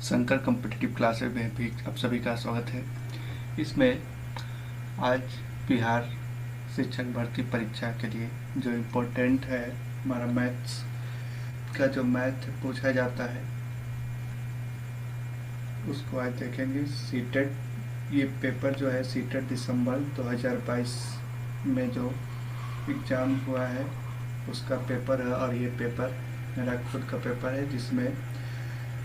Shankar competitive classes में भी आप सभी का स्वागत है। इसमें आज बिहार शिक्षक भर्ती परीक्षा के लिए जो इम्पोर्टेंट है हमारा मैथ्स का जो मैथ पूछा जाता है उसको आज देखेंगे। सीटेट ये पेपर जो है सीटेट दिसंबर 2022 में जो एग्ज़ाम हुआ है उसका पेपर है और ये पेपर मेरा खुद का पेपर है जिसमें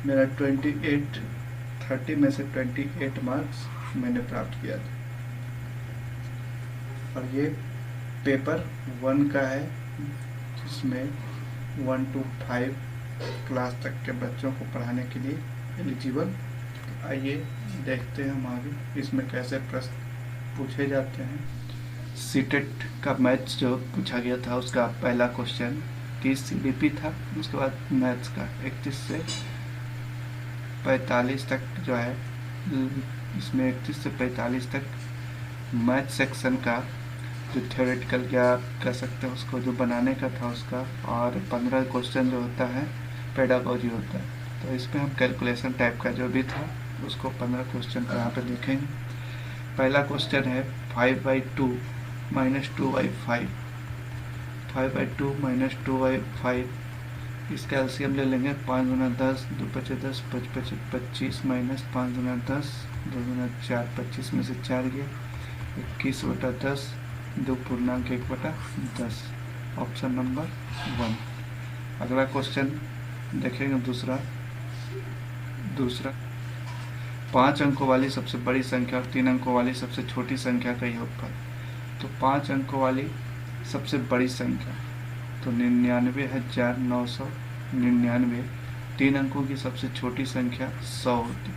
मेरा 30 में से 28 मार्क्स मैंने प्राप्त किया था। और ये पेपर 1 का है जिसमें 1 to 5 क्लास तक के बच्चों को पढ़ाने के लिए एलिजिबल। आइए देखते हैं हम आगे इसमें कैसे प्रश्न पूछे जाते हैं। सीटेट का मैथ्स जो पूछा गया था उसका पहला क्वेश्चन 30 CBP था। उसके बाद मैथ्स का 31 से 45 तक जो है, इसमें 31 से 45 तक मैथ सेक्शन का जो थ्योरेटिकल क्या कह सकते हैं उसको जो बनाने का था उसका, और 15 क्वेश्चन जो होता है पेडागोजी होता है। तो इसमें हम कैलकुलेशन टाइप का जो भी था उसको 15 क्वेश्चन को यहाँ पे देखेंगे। पहला क्वेश्चन है 5/2 - 2/5। 5/2 - 2/5 इसका एलसीएम ले लेंगे। 5 × 10 2 × 10 5 × 25 - 5 × 10 2 × 4 25 में से 4 गया 21/10 2.1/10। Option number 1। अगला क्वेश्चन देखेंगे दूसरा 5 अंकों वाली सबसे बड़ी संख्या और 3 अंकों वाली सबसे छोटी संख्या का योगफल। तो 5 अंकों वाली सबसे बड़ी संख्या तो 99,999। 3 अंकों की सबसे छोटी संख्या 100 होती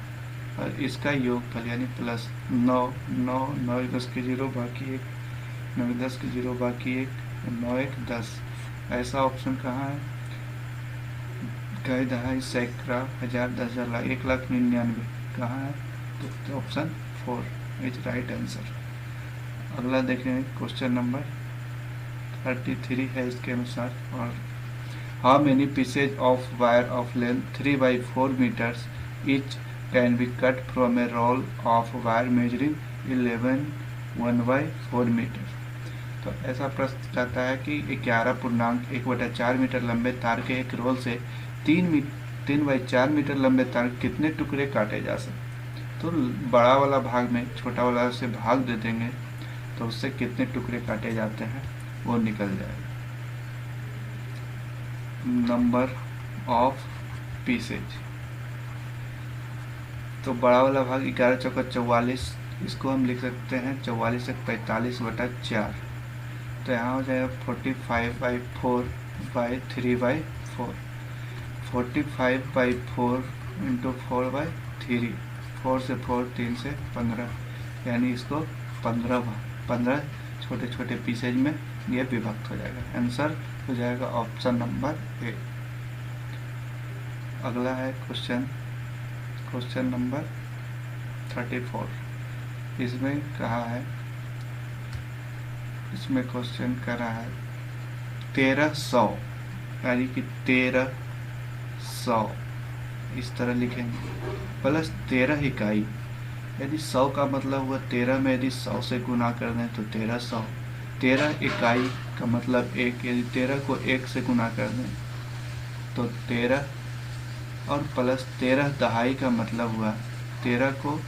और इसका योगफल यानी प्लस 9 9 9 10 के 0 बाकी 1 9 10 के 0 बाकी 1 9 1 10। ऐसा ऑप्शन कहाँ है? कई दहाई सैकड़ा हजार 10,000 लाख 1,99,000 कहाँ है? तो ऑप्शन 4 इज राइट आंसर। अगला देखें क्वेश्चन नंबर 33 है इसके अनुसार। और how many pieces of wire of length 3/4 metres each can be cut from a roll of wire measuring 1/4 metre. तो ऐसा प्रश्न कहता है कि 11.1/4 मीटर लंबे तार के एक रोल से 3/4 मीटर लंबे तार कितने टुकड़े काटे जा सकते। तो बड़ा वाला भाग में छोटा वाला से भाग दे देंगे तो उससे कितने टुकड़े काटे जाते हैं वो निकल जाएगा। नंबर ऑफ पीसेज तो बड़ा वाला भाग 11 चौका 44, इसको हम लिख सकते हैं 44 से 45/4। तो यहाँ हो जाएगा 45/4 / 3/4। 45/4 × 4/3। 4 से 4 3 से 15 यानी इसको 15 छोटे छोटे पीसेज में ये विभक्त हो जाएगा। आंसर हो जाएगा ऑप्शन नंबर ए। अगला है क्वेश्चन नंबर 34। इसमें कहा है, इसमें क्वेश्चन करा है 1300 यानी कि 1300 इस तरह लिखेंगे प्लस 13 इकाई। यदि 100 का मतलब हुआ 13 में यदि 100 से गुना कर दें तो 1300। 13 इकाई का मतलब 1, यदि 13 को 1 से गुना कर दें तो 13 और प्लस 13 दहाई का मतलब हुआ 13 को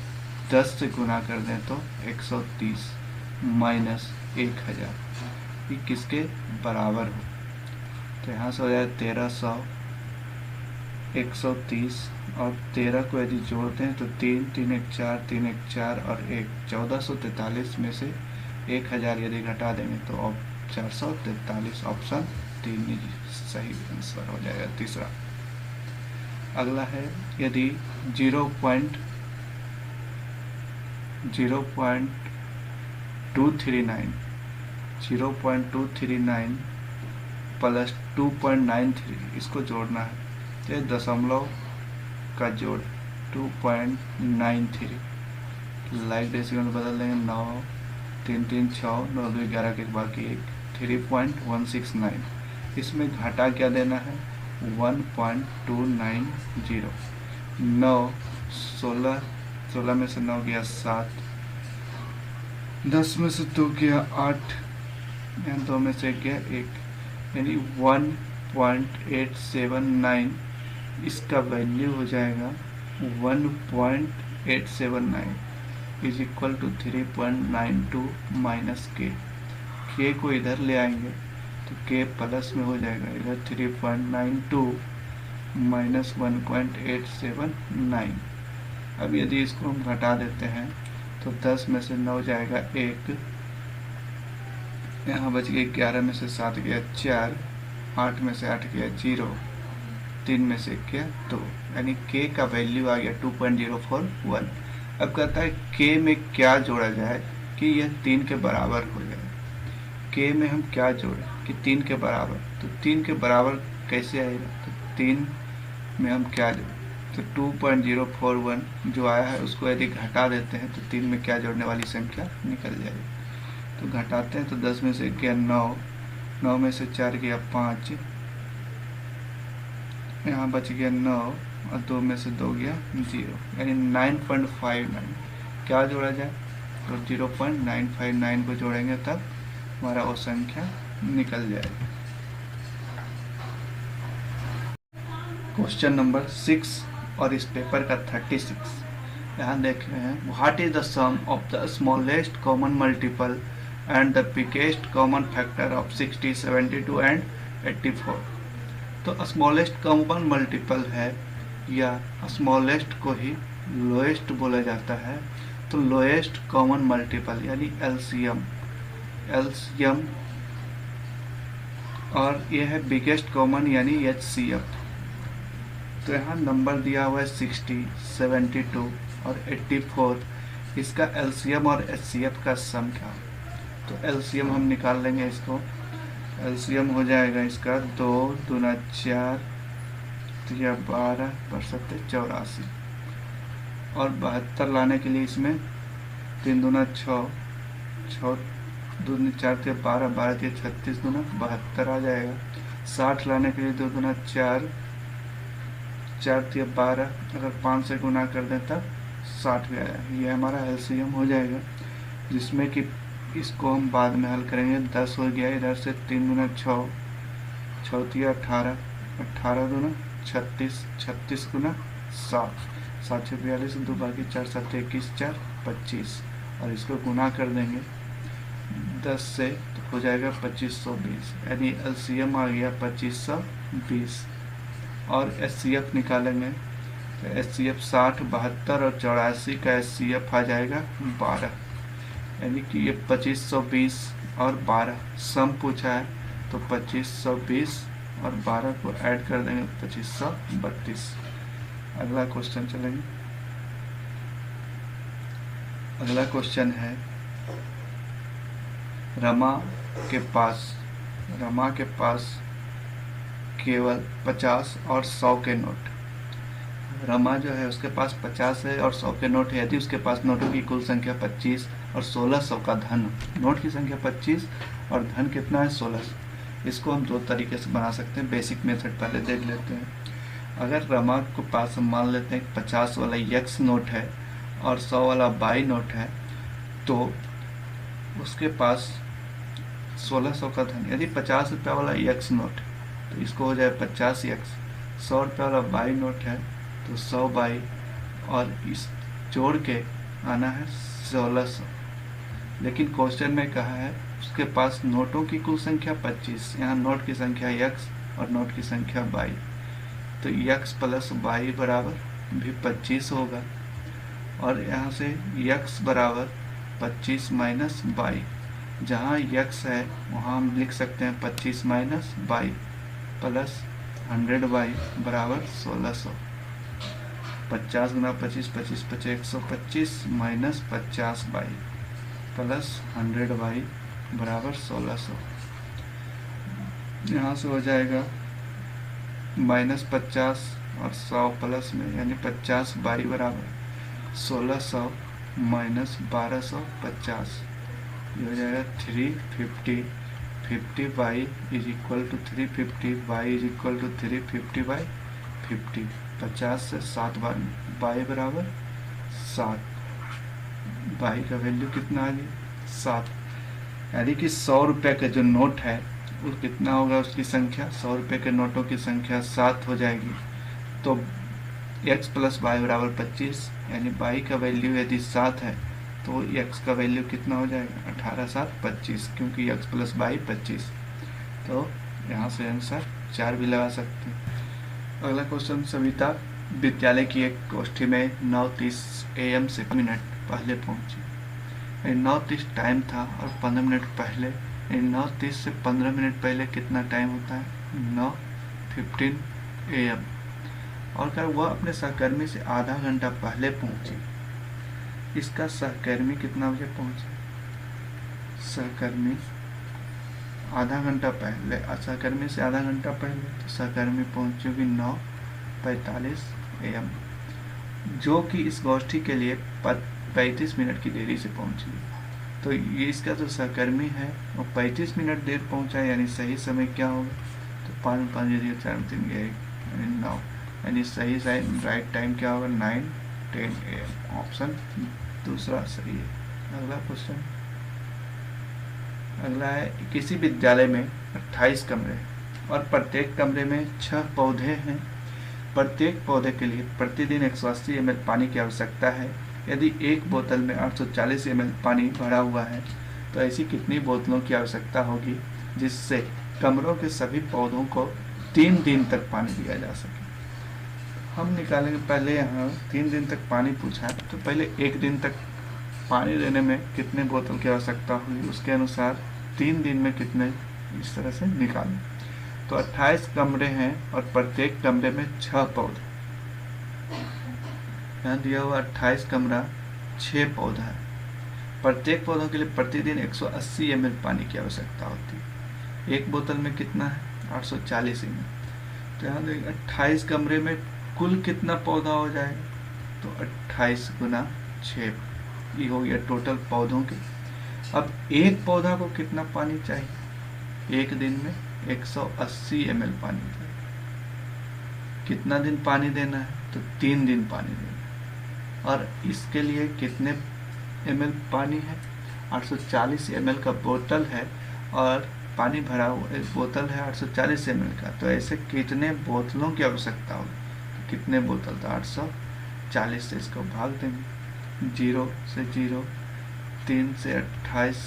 10 से गुना कर दें तो 130 माइनस 1000 ये किसके बराबर हो। तो यहाँ से हो जाए 1300 130 और 13 को यदि जोड़ते हैं तो 3 3 1 4 3 1 4 और 1 1443 में से 1000 यदि घटा देंगे तो 443। ऑप्शन 3 सही आंसर हो जाएगा तीसरा। अगला है यदि 0.239 प्लस 2.93 इसको जोड़ना है तो दशमलव का जोड़ 2.93 लाइक डेसिमल में बदल देंगे 9 3 3 6 9 2 11 के बाकी 3.169। इसमें घाटा क्या देना है 1290। 9, 16, 16 में से 9 गया 7, 10 में से 2 गया 8, यहाँ 2 में से 1 गया 1, यानी 1.879 इसका वैल्यू हो जाएगा 1.879 इज इक्वल टू 3.92 माइनस के को इधर ले आएंगे तो के प्लस में हो जाएगा, इधर 3.92 माइनस 1.879। अब यदि इसको हम घटा देते हैं तो 10 में से 9 जाएगा 1, यहाँ बच गया 11 में से 7 गया 4, 8 में से 8 गया 0, 3 में से गया 2, यानी के का वैल्यू आ गया 2.041। अब कहता है के में क्या जोड़ा जाए कि यह 3 के बराबर हो जाए। के में हम क्या जोड़ें कि 3 के बराबर, तो 3 के बराबर कैसे आएगा, तो 3 में हम क्या जोड़ें, तो 2.041 जो आया है उसको यदि घटा देते हैं तो 3 में क्या जोड़ने वाली संख्या निकल जाएगी। तो घटाते हैं तो 10 में से गया 9, 9 में से 4 गया 5, यहाँ बच गया 9 और 2 में से 2 गया 0, यानी 9.59 क्या जोड़ा जाए, तो 0.959 को जोड़ेंगे तब हमारा वो संख्या निकल जाएगी। क्वेश्चन नंबर 6 और इस पेपर का 36 यहाँ देख रहे हैं, what is the sum of the smallest common multiple and the biggest common factor of 60, 72 and 84। तो स्मॉलेस्ट कॉमन मल्टीपल है या स्मॉलेस्ट को ही लोएस्ट बोला जाता है, तो लोएस्ट कॉमन मल्टीपल यानी एलसीएम और यह है बिगेस्ट कॉमन यानी एचसीएफ। तो यहाँ नंबर दिया हुआ है 60, 72 और 84, इसका एलसीएम और एचसीएफ का सम क्या, तो एलसीएम हम निकाल लेंगे। इसको एलसीएम हो जाएगा इसका 2 दूना 4 या 12 पर 7 84 और 72 लाने के लिए इसमें 3 दूना 6, 6 दूनी 4 थे 12, 12 थे 36 दूना 72 आ जाएगा। 60 लाने के लिए 2 दूना 4, 4 थे 12, अगर 5 से गुना कर दें तब 60 भी आया। ये हमारा एलसीएम हो जाएगा, जिसमें कि इसको हम बाद में हल करेंगे। 10 हो गया, इधर से 3 दूना 6, 6 दिया 18, 18 दूना 36, 36 गुना 7, 7 से 42, 2 बाकी 4 7 21, 4 25 और इसको गुना कर देंगे 10 से तो हो जाएगा 2520, यानी एलसीएम आ गया 2520। और एचसीएफ निकालेंगे तो एचसीएफ 60, 72 और 84 का एचसीएफ आ जाएगा 12, यानी कि ये 2520 और 12 सम पूछा है तो 2520 और 12 को ऐड कर देंगे 2532। अगला क्वेश्चन चलेंगे। अगला क्वेश्चन है, रमा के पास केवल 50 और 100 के नोट। रमा जो है उसके पास 50 है और 100 के नोट है। यदि उसके पास नोटों की कुल संख्या 25 और 1600 का धन, नोट की संख्या 25 और धन कितना है 1600, इसको हम 2 तरीके से बना सकते हैं। बेसिक मेथड पहले देख लेते हैं। अगर रमा को पास हम मान लेते हैं 50 वाला यक्स नोट है और 100 वाला बाई नोट है, तो उसके पास 1600 का धन। यदि 50 रुपये वाला यक्स नोट तो इसको हो जाए 50 यक्स, 100 रुपये वाला बाई नोट है तो 100 बाई और इस जोड़ के आना है 1600। लेकिन क्वेश्चन में कहा है उसके पास नोटों की कुल संख्या 25, यहाँ नोट की संख्या यक्स और नोट की संख्या बाई, तो यक्स प्लस बाई बराबर भी 25 होगा और यहाँ से यक्स बराबर 25 माइनस बाई, जहाँ यक्स है वहाँ हम लिख सकते हैं 25 माइनस बाई प्लस 100 बाई बराबर 1600। 50 गुना 25, 25 25 125 माइनस 50 बाई प्लस 100 बाई बराबर 1600। यहाँ से हो जाएगा माइनस 50 और 100 प्लस में, यानी 50 बाई बराबर 1600 माइनस 1250, ये हो जाएगा 350। 50 y is equal to 350, y is equal to 350 by 50, 50 से 7 बार बाई बराबर 7, बाई का वैल्यू कितना आ गया 7, यानी कि 100 रुपये का जो नोट है वो कितना होगा, उसकी संख्या 100 रुपये के नोटों की संख्या 7 हो जाएगी। तो x प्लस वाई बराबर 25, यानी बाई का वैल्यू यदि 7 है तो x का वैल्यू कितना हो जाएगा 18 7 25, क्योंकि x प्लस बाई 25। तो यहाँ से आंसर 4 भी लगा सकते हैं। अगला क्वेश्चन, सविता विद्यालय की एक गोष्ठी में 9:30 AM से मिनट पहले पहुंची। 9:30 टाइम था और 15 मिनट पहले, 9:30 से 15 मिनट पहले कितना टाइम होता है 9:15 AM। और क्या वह अपने सहकर्मी से आधा घंटा पहले पहुंची। इसका सहकर्मी कितना बजे पहुंचे, सहकर्मी आधा घंटा पहले, सहकर्मी से आधा घंटा पहले, तो सहकर्मी पहुंचेगी 9:45 AM, जो कि इस गोष्ठी के लिए 35 मिनट की देरी से पहुंची। तो ये इसका जो सहकर्मी है वो 35 मिनट देर पहुंचा, यानी सही समय क्या होगा, तो 5 5 4 3 1 9, यानी सही राइट टाइम क्या होगा 9:10 AM। ऑप्शन दूसरा सही है। अगला क्वेश्चन, अगला है, किसी विद्यालय में 28 कमरे हैं और प्रत्येक कमरे में 6 पौधे हैं। प्रत्येक पौधे के लिए प्रतिदिन 180 ml पानी की आवश्यकता है। यदि एक बोतल में 840 ml पानी भरा हुआ है तो ऐसी कितनी बोतलों की आवश्यकता होगी जिससे कमरों के सभी पौधों को 3 दिन तक पानी दिया जा सके। हम निकालेंगे, पहले यहाँ 3 दिन तक पानी पूछा है, तो पहले 1 दिन तक पानी देने में कितने बोतल की आवश्यकता होगी, उसके अनुसार 3 दिन में कितने, इस तरह से निकालें। तो 28 कमरे हैं और प्रत्येक कमरे में 6 पौधे, यहाँ दिया हुआ 28 कमरा 6 पौधा है। प्रत्येक पौधों के लिए प्रतिदिन 180 ml पानी की आवश्यकता होती है। एक बोतल में कितना है 840 ml। तो यहाँ देखिए 28 कमरे में कुल कितना पौधा हो जाएगा, तो 28 गुना 6, ये हो गया टोटल पौधों के। अब एक पौधा को कितना पानी चाहिए, एक दिन में 180 ml पानी चाहिए। कितना दिन पानी देना है, तो 3 दिन पानी देना है। और इसके लिए कितने ml पानी है, 840 ml का बोतल है और पानी भरा हुआ एक बोतल है 840 ml का। तो ऐसे कितने बोतलों की आवश्यकता होगी, तो कितने बोतल, तो 840 से इसको भाग देंगे, 0 से 0, 3 से 28,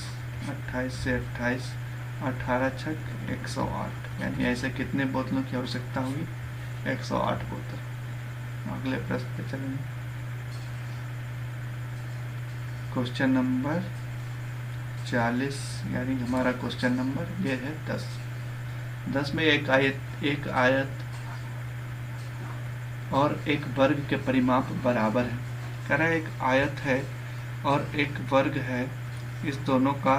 28 से 28, 18 छक 108, यानी ऐसे कितने बोतलों की आवश्यकता होगी 108 बोतल। अगले प्रश्न पे चलेंगे। क्वेश्चन नंबर 40, यानी हमारा क्वेश्चन नंबर ये है 10 में एक आयत और एक वर्ग के परिमाप बराबर है। कह रहा है एक आयत है और एक वर्ग है, इस दोनों का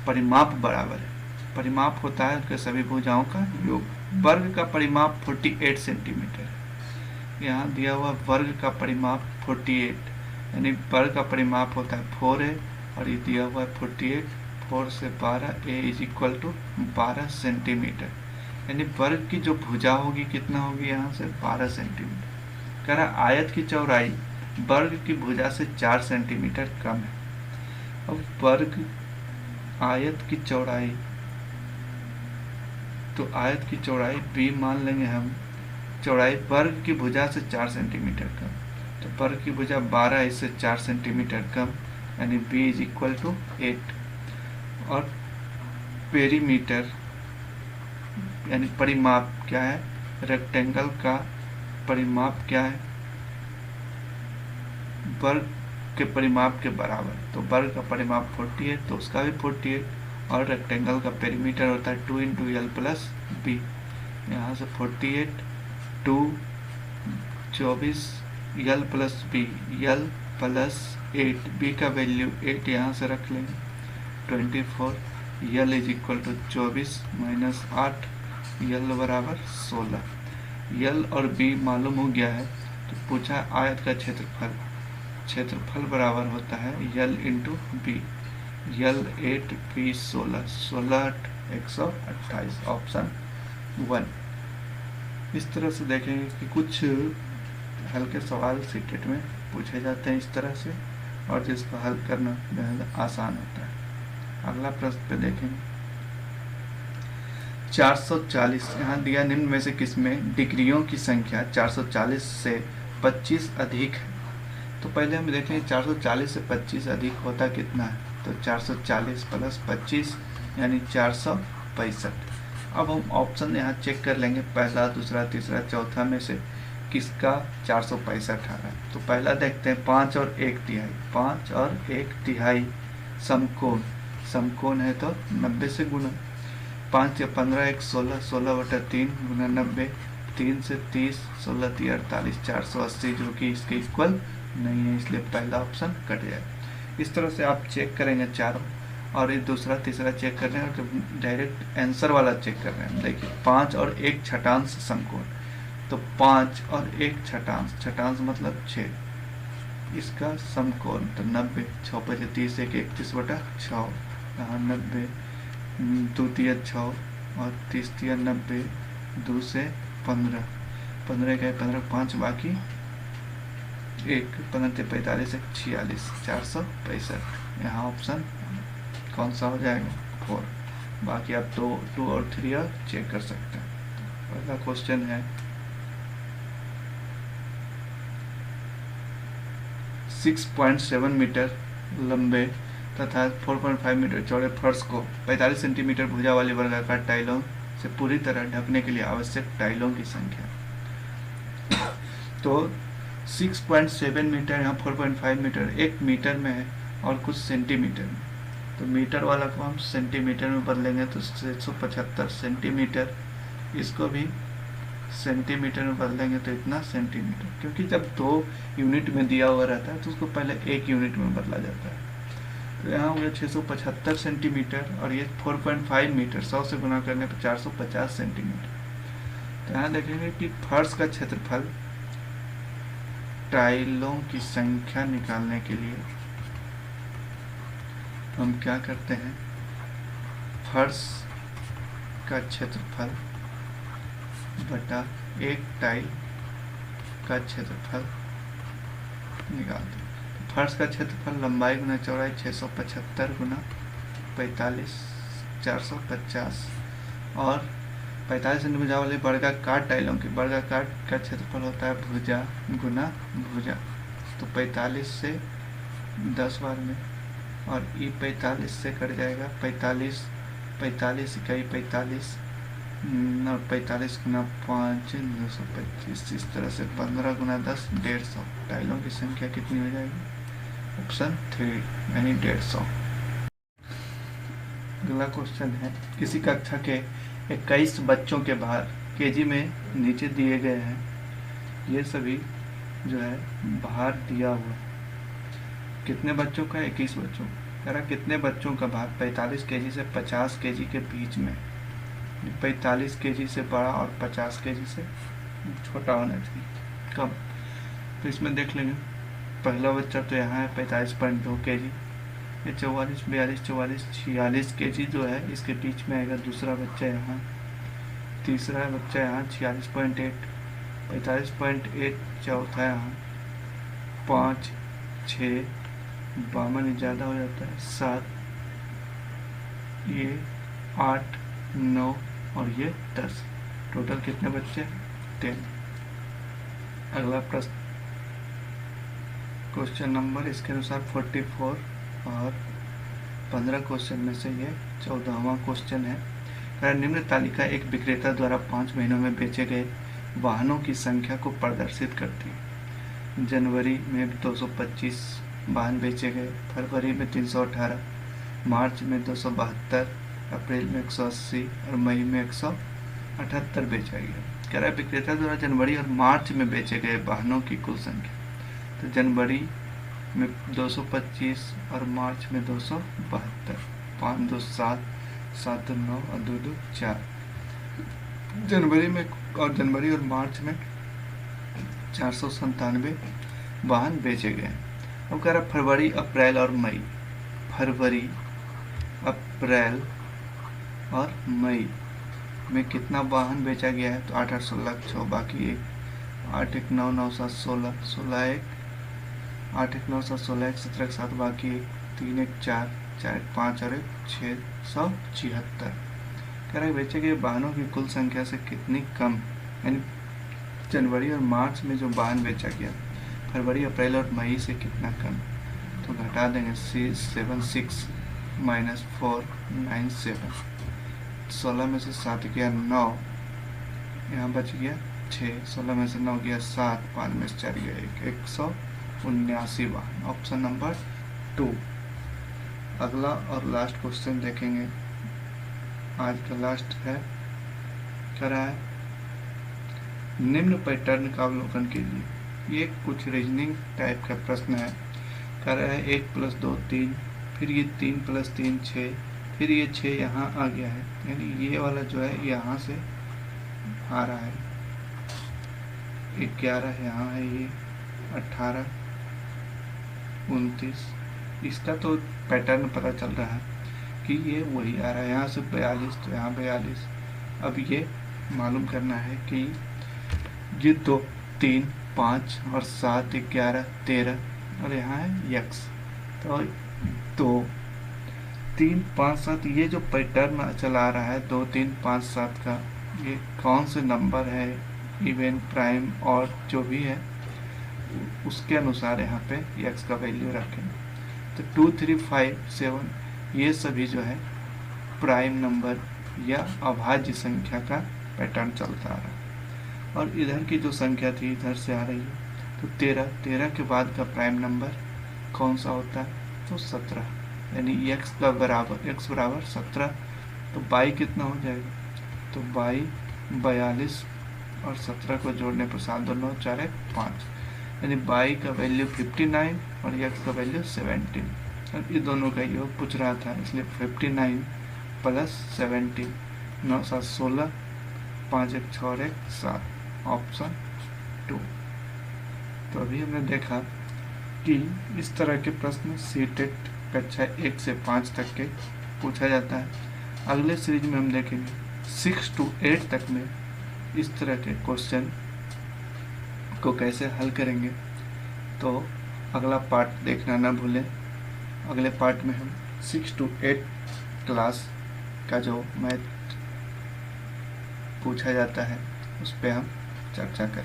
परिमाप बराबर है। परिमाप होता है उनके सभी भुजाओं का योग। वर्ग का परिमाप 48 सेंटीमीटर है। यहाँ दिया हुआ वर्ग का परिमाप 48, यानी वर्ग का परिमाप होता है 4 है और ये दिया हुआ है 48, 4 से 12, a is equal to 12 centimetre, यानी वर्ग की जो भुजा होगी कितना होगी यहाँ से 12 सेंटीमीटर। कह रहा आयत की चौड़ाई वर्ग की भुजा से 4 सेंटीमीटर कम है। अब वर्ग आयत की चौड़ाई, तो आयत की चौड़ाई b मान लेंगे हम, चौड़ाई वर्ग की भुजा से 4 सेंटीमीटर कम, तो वर्ग की भुजा 12 इससे 4 सेंटीमीटर कम, यानी b इज इक्वल टू 8। और पेरीमीटर यानी परिमाप क्या है, रेक्टेंगल का परिमाप क्या है, वर्ग के परिमाप के बराबर। तो वर्ग का परिमाप 48, तो उसका भी 48, और रेक्टेंगल का पेरीमीटर होता है 2 इंटू एल प्लस बी। यहाँ से 48 2 24 L plus B, L plus 8, B का वैल्यू 8 यहाँ से रख लेंगे 24, L is equal to 24 minus 8, L बराबर 16। एल और बी मालूम हो गया है, तो पूछा आयत का क्षेत्रफल, क्षेत्रफल बराबर होता है यल इंटू बी, यल 8 बी 16, 16 128, ऑप्शन 1। इस तरह से देखेंगे कि कुछ हल्के सवाल सीटेट में पूछे जाते हैं इस तरह से, और जिसको हल करना बेहद आसान होता है। अगला प्रश्न पे देखेंगे 440। यहाँ दिया निम्न में से किसमें डिग्रियों की संख्या 440 से 25 अधिक है। तो पहले हम देखेंगे 440 से 25 अधिक होता कितना है, तो 440 प्लस 25 यानी 465। अब हम ऑप्शन यहाँ चेक कर लेंगे, पहला, दूसरा, तीसरा, चौथा में से किसका 465 आ रहा है। तो पहला देखते हैं 5 और 1/3। 5 और 1/3 समकोण, समकोण है तो 90 से गुना। 5 या 15 1 16, 16/3 गुना 90, 3 से 30, 16 3 48, 480 जो कि इसके इक्वल नहीं है, इसलिए पहला ऑप्शन कट जाएगा। इस तरह से आप चेक करेंगे चारों, और ये दूसरा तीसरा चेक कर रहे हैं, तो डायरेक्ट आंसर वाला चेक कर रहे हैं। देखिए 5 और 1 छठांश समकोण, तो 5 और 1 छठांश, छठांश मतलब 6, इसका समकोण तो 90। 6 5 30, 1 31/6, यहाँ 90, 2 3 6 और 30 3 90, 2 से 15, 15 का 15, 5 बाकी 1, 15 45, 1 46, 465। यहाँ ऑप्शन कौन सा हो जाएगा, 4। बाकी आप 2 और 3 और चेक कर सकते हैं। अगला क्वेश्चन है 6.7 मीटर लंबे तथा 4.5 मीटर चौड़े फर्श को 45 सेंटीमीटर भुजा वाले वर्गाकार टाइलों से पूरी तरह ढकने के लिए आवश्यक टाइलों की संख्या। तो 6.7 मीटर, यहाँ 4.5 मीटर, 1 मीटर में है और कुछ सेंटीमीटर में, तो मीटर वाला को हम सेंटीमीटर में बदलेंगे तो 675 सेंटीमीटर, इसको भी सेंटीमीटर में बदलेंगे तो इतना सेंटीमीटर, क्योंकि जब 2 यूनिट में दिया हुआ रहता है तो उसको पहले 1 यूनिट में बदला जाता है। तो यहाँ हो गया 675 सेंटीमीटर, और ये 4.5 मीटर, 100 से गुना करने पर 450 सेंटीमीटर। तो यहाँ देखेंगे कि फर्श का क्षेत्रफल टाइलों की संख्या निकालने के लिए हम क्या करते हैं, फर्श का क्षेत्रफल बटा 1 टाइल का क्षेत्रफल निकालते हैं। फर्श का क्षेत्रफल लंबाई गुना चौड़ाई 675 गुना 45, 450, और 45 सेंटीमीटर वाले वर्गाकार टाइलों की वर्गाकार का क्षेत्रफल होता है भुजा गुना भुजा, तो 45 से 10 बार में, और ई 45 से कट जाएगा 45, 45 इकाई 45, और 45 गुना 5 925, इस तरह से 15 गुना 10 150। टाइलों की संख्या कितनी हो जाएगी, ऑप्शन 3 यानी 150। अगला क्वेश्चन है किसी कक्षा के 21 बच्चों के भार केजी में नीचे दिए गए हैं, ये सभी जो है भार दिया हुआ, कितने बच्चों का, 21 बच्चों, कह रहा कितने बच्चों का भार 45 केजी से 50 केजी के बीच में, 45 केजी से बड़ा और 50 केजी से छोटा होना चाहिए। कब, तो इसमें देख लेंगे, पहला बच्चा तो यहाँ है 45.2 केजी, ये 44 42 44 46 केजी जो है इसके बीच में आएगा। दूसरा बच्चा यहाँ, तीसरा बच्चा यहाँ 46.8, 45.8, चौथा यहाँ 5 6, 52 ज़्यादा हो जाता है 7, ये 8 9 और ये 10, टोटल कितने बच्चे 10। अगला प्रश्न क्वेश्चन नंबर इसके अनुसार 44 और 15 क्वेश्चन में से ये 14वां क्वेश्चन है। निम्न तालिका एक विक्रेता द्वारा 5 महीनों में बेचे गए वाहनों की संख्या को प्रदर्शित करती है। जनवरी में 225 वाहन बेचे गए, फरवरी में 318, मार्च में 272, अप्रैल में 180 और मई में 178 बेचा गया। कह रहा है विक्रेता द्वारा जनवरी और मार्च में बेचे गए वाहनों की कुल संख्या। तो जनवरी में 225 और मार्च में 272, 5 2 7, 7 2 9 और 2 2 4। जनवरी और मार्च में 497 वाहन बेचे गए। अब कह रहा फरवरी अप्रैल और मई, फरवरी अप्रैल और मई में कितना वाहन बेचा गया है, तो 8 8 16 6, बाकी 1 8 1 9 9 7 16 16 1 8 1 9 7 16 1 17 7 बाकी 1 3 1 4 4 1 5 और 1 676। कह रहा है बेचे गए वाहनों की कुल संख्या से कितनी कम, यानी जनवरी और मार्च में जो वाहन बेचा गया फरवरी अप्रैल और मई से कितना कम। तो घटा देंगे 676 माइनस 497, 16 में से 7 गया 9, यहाँ बच गया 6, 16 में से 9 गया 7, 5 में से 4 गया 1, 179 वाहन। Option number 2। अगला और लास्ट क्वेश्चन देखेंगे, आज का लास्ट है। कह रहा है निम्न पैटर्न का अवलोकन कीजिए। ये कुछ रीजनिंग टाइप का प्रश्न है। कह रहा है 1 + 2 3, फिर ये 3 + 3 6, फिर ये 6 यहाँ आ गया है, यानी ये वाला जो है यहाँ से आ रहा है, 11 यहाँ है, ये 18 29, इसका तो पैटर्न पता चल रहा है कि ये वही आ रहा है, यहाँ से 42 तो यहाँ 42। अब ये मालूम करना है कि ये 2 3 5 और 7 11 13 और यहाँ है यक्स, तो 2 3 5 7 ये जो पैटर्न चला रहा है 2 3 5 7 का, ये कौन से नंबर है, इवन प्राइम और जो भी है उसके अनुसार यहाँ पे यक्स का वैल्यू रखें। तो 2 3 5 7 ये सभी जो है प्राइम नंबर या अभाज्य संख्या का पैटर्न चलता आ रहा है, और इधर की जो संख्या थी इधर से आ रही है, तो 13 के बाद का प्राइम नंबर कौन सा होता है, तो 17, यानी x बराबर 17। तो बाई कितना हो जाएगा, तो बाई 42 और 17 को जोड़ने पर 7 2 9 4 1 5, यानी बाई का वैल्यू 59 और x का वैल्यू 17। अब ये दोनों का योग पूछ रहा था, इसलिए 59 + 17, 9 7 16, 5 1 6 और 1 7, ऑप्शन 2। तो अभी हमने देखा कि इस तरह के प्रश्न सीटेट कक्षा 1 से 5 तक के पूछा जाता है। अगले सीरीज में हम देखेंगे 6 to 8 तक में इस तरह के क्वेश्चन को कैसे हल करेंगे। तो अगला पार्ट देखना ना भूलें। अगले पार्ट में हम 6 to 8 क्लास का जो मैथ पूछा जाता है उस पर हम चर्चा करें।